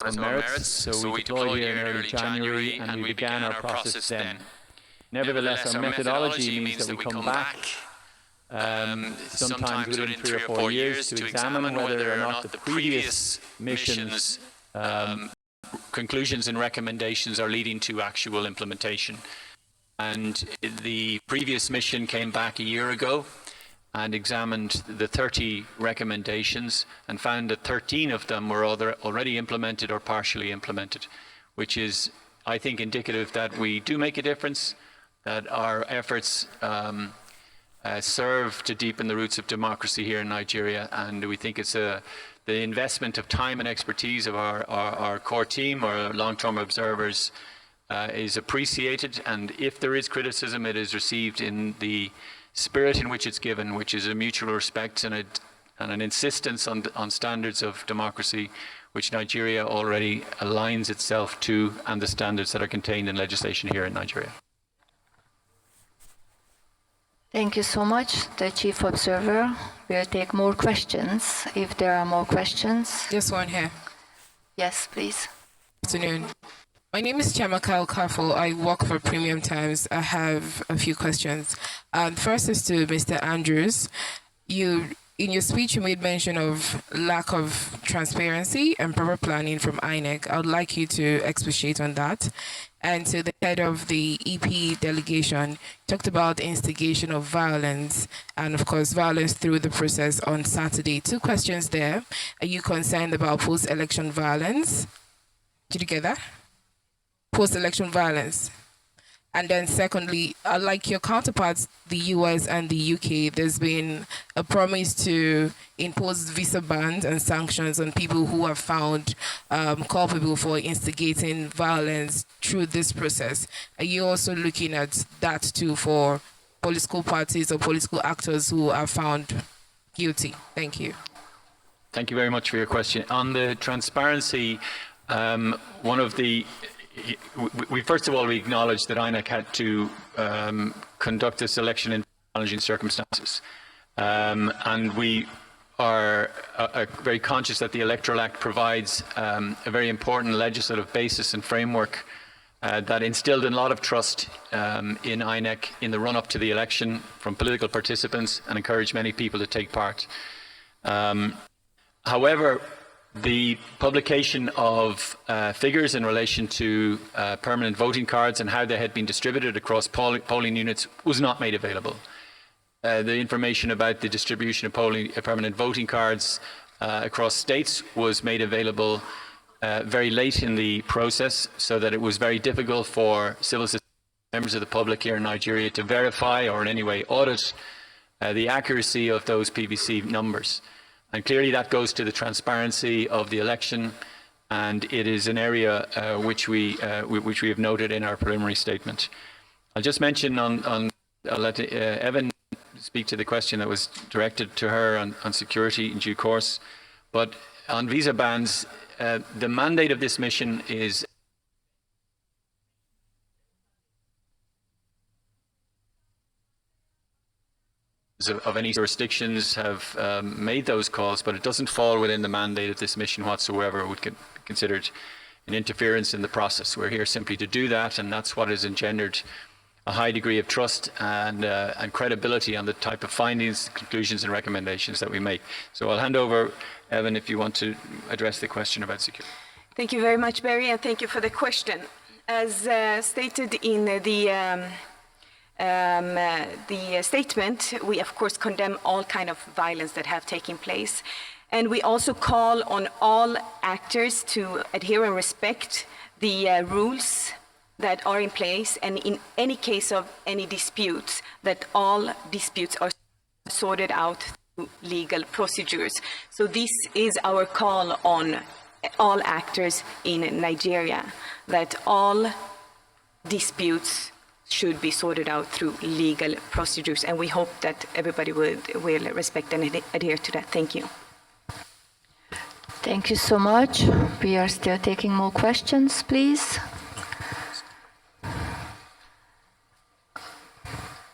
on merits, so we deployed here in early January and we began our process then. Nevertheless, our methodology means that we come back sometimes within 3 or 4 years to examine whether or not the previous missions' conclusions and recommendations are leading to actual implementation. And the previous mission came back a year ago and examined the 30 recommendations and found that 13 of them were already implemented or partially implemented, which is, I think, indicative that we do make a difference, that our efforts serve to deepen the roots of democracy here in Nigeria, and we think it's the investment of time and expertise of our core team, our long-term observers, is appreciated, and if there is criticism, it is received in the spirit in which it's given, which is a mutual respect and an insistence on standards of democracy, which Nigeria already aligns itself to, and the standards that are contained in legislation here in Nigeria. Thank you so much, the Chief Observer. We'll take more questions, if there are more questions. Just one here. Yes, please. Good afternoon. My name is Chiamaka Okafo. I work for Premium Times. I have a few questions. First is to Mr. Andrews. In your speech, you made mention of lack of transparency and proper planning from INEC. I would like you to expatiate on that. And to the head of the EP delegation, talked about instigation of violence and, of course, violence through the process on Saturday. 2 questions there. Are you concerned about post-election violence? Did you get that? Post-election violence. And then secondly, like your counterparts, the US and the UK, there's been a promise to impose visa bans and sanctions on people who are found culpable for instigating violence through this process. Are you also looking at that too for political parties or political actors who are found guilty? Thank you. Thank you very much for your question. On the transparency, first of all, we acknowledge that INEC had to conduct this election in challenging circumstances. And we are very conscious that the Electoral Act provides a very important legislative basis and framework that instilled a lot of trust in INEC in the run-up to the election from political participants and encouraged many people to take part. However, the publication of figures in relation to permanent voting cards and how they had been distributed across polling units was not made available. The information about the distribution of permanent voting cards across states was made available very late in the process, so that it was very difficult for civil society members of the public here in Nigeria to verify or in any way audit the accuracy of those PVC numbers. And clearly that goes to the transparency of the election, and it is an area which we have noted in our preliminary statement. I'll just mention I'll let Evan speak to the question that was directed to her on security in due course. But on visa bans, the mandate of this mission is of any jurisdictions have made those calls, but it doesn't fall within the mandate of this mission whatsoever. It would be considered an interference in the process. We're here simply to do that, and that's what has engendered a high degree of trust and credibility on the type of findings, conclusions and recommendations that we make. So I'll hand over, Evan, if you want to address the question about security. Thank you very much, Barry, and thank you for the question. As stated in the statement, we of course condemn all kind of violence that have taken place, and we also call on all actors to adhere and respect the rules that are in place, and in any case of any disputes, that all disputes are sorted out through legal procedures. So this is our call on all actors in Nigeria, that all disputes should be sorted out through legal procedures, and we hope that everybody will respect and adhere to that. Thank you. Thank you so much. We are still taking more questions, please.